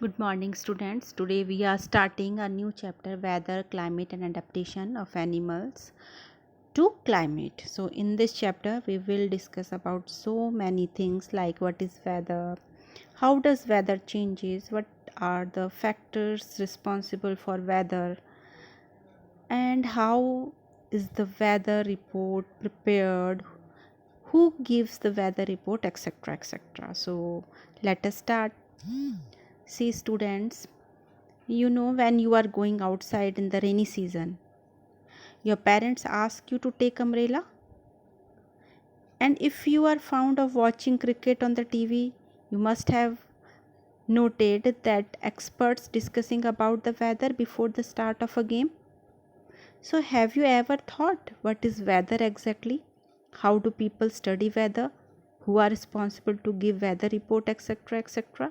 Good morning, students. Today we are starting a new chapter, weather, climate, and adaptation of animals to climate. So, in this chapter, we will discuss about so many things like what is weather, how does weather changes, what are the factors responsible for weather, and how is the weather report prepared, who gives the weather report, etc. etc. So, let us start. See, students, when you are going outside in the rainy season, your parents ask you to take umbrella. And if you are fond of watching cricket on the TV, you must have noted that experts discussing about the weather before the start of a game. So, have you ever thought what is weather exactly? How do people study weather? Who are responsible to give weather report, etc. etc.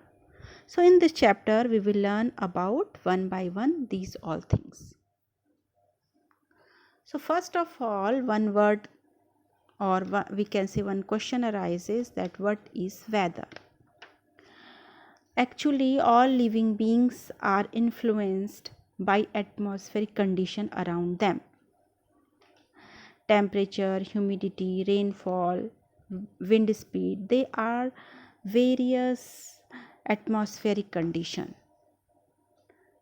So, in this chapter, we will learn about one by one these all things. So, first of all, one word or we can say one question arises that what is weather? Actually, all living beings are influenced by atmospheric condition around them. Temperature, humidity, rainfall, wind speed, they are various atmospheric condition.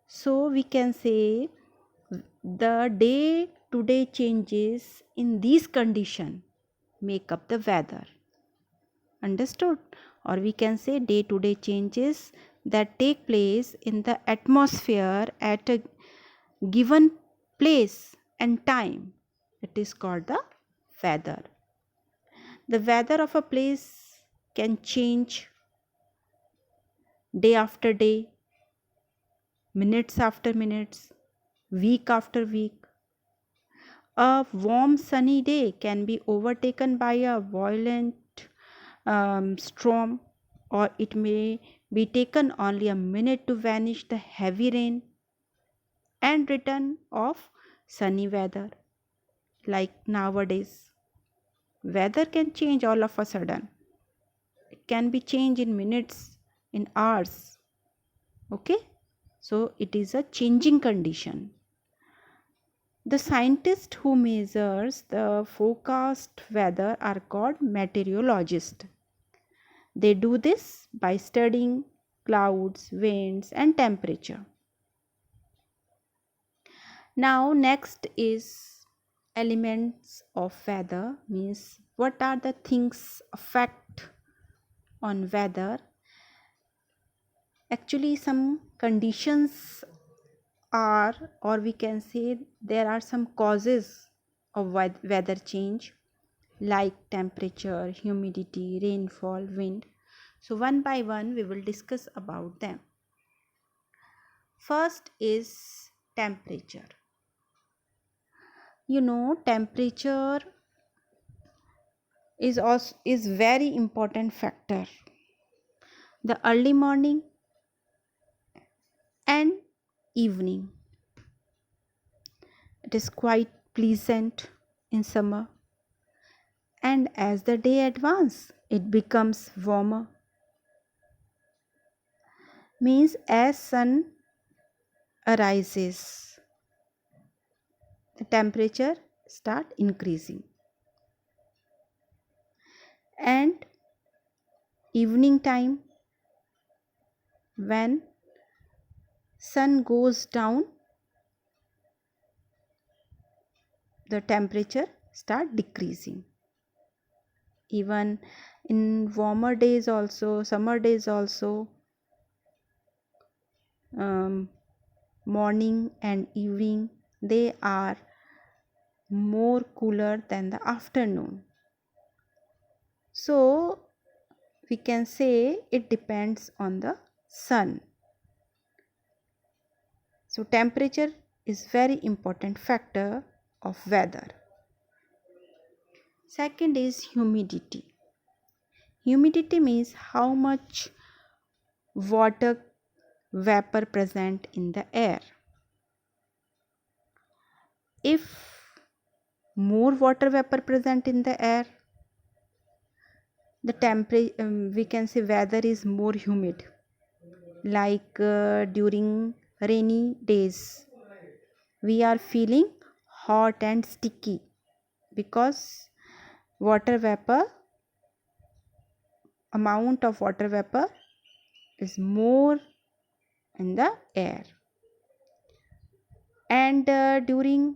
So we can say the day to day changes in these condition make up the weather. Understood? Or we can say day to day changes that take place in the atmosphere at a given place and time. It is called the weather. The weather of a place can change day after day, minutes after minutes, week after week. A warm sunny day can be overtaken by a violent storm, or it may be taken only a minute to vanish the heavy rain and return of sunny weather. Like nowadays, weather can change all of a sudden. It can be changed in minutes, in hours. Okay, so it is a changing condition. The scientists who measures the forecast weather are called meteorologists. They do this by studying clouds, winds, and temperature. Now, next is elements of weather, means what are the things affect on weather. Actually, some conditions are, or we can say there are some causes of weather change like temperature, humidity, rainfall, wind. So, one by one, we will discuss about them. First is temperature. Temperature is very important factor. The early morning and evening, it is quite pleasant in summer, and as the day advances, it becomes warmer. Means as sun arises, the temperature start increasing, and evening time, when sun goes down, the temperature start decreasing. Even in warmer days also, summer days also, morning and evening, they are more cooler than the afternoon. So we can say it depends on the sun. So temperature is very important factor of weather. Second is humidity. Humidity means how much water vapor present in the air. If more water vapor present in the air, the temperature, we can say weather is more humid. like during rainy days we are feeling hot and sticky because water vapor amount of water vapor is more in the air, and during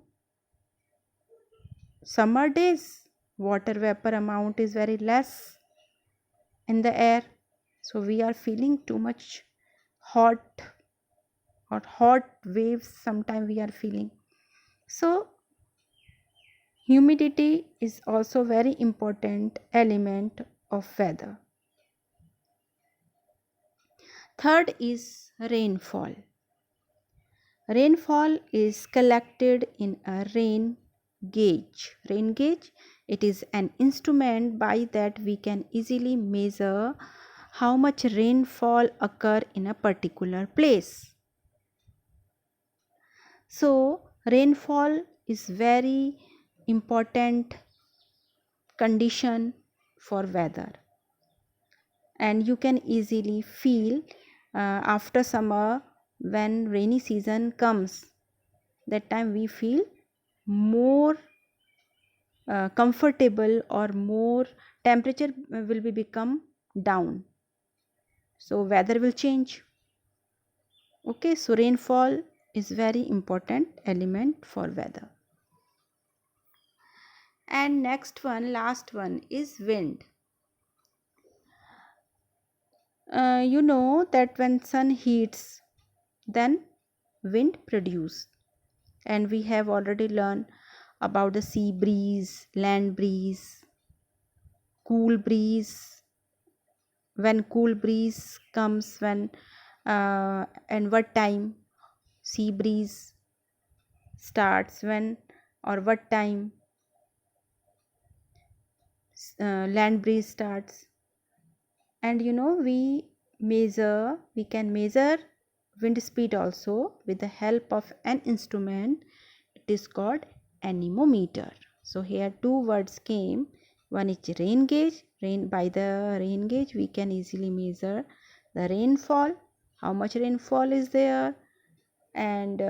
summer days water vapor amount is very less in the air, so we are feeling too much hot or hot waves sometime we are feeling. So humidity is also very important element of weather. Third is rainfall. Rainfall is collected in a rain gauge. Rain gauge, it is an instrument by that we can easily measure how much rainfall occur in a particular place. So rainfall is very important condition for weather, and you can easily feel after summer when rainy season comes, that time we feel more comfortable or more temperature will be become down, so weather will change. Okay, so rainfall is very important element for weather. And next one, last one is wind. You know that when sun heats, then wind produce, and we have already learned about the sea breeze, land breeze, cool breeze. When cool breeze comes, when and what time sea breeze starts, when or what time land breeze starts. And you know we can measure wind speed also with the help of an instrument. It is called anemometer. So here two words came. One is rain gauge. By the rain gauge we can easily measure the rainfall, how much rainfall is there, and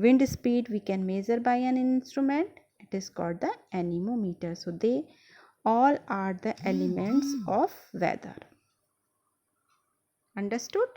wind speed we can measure by an instrument. It is called the anemometer. So they all are the elements of weather. Understood?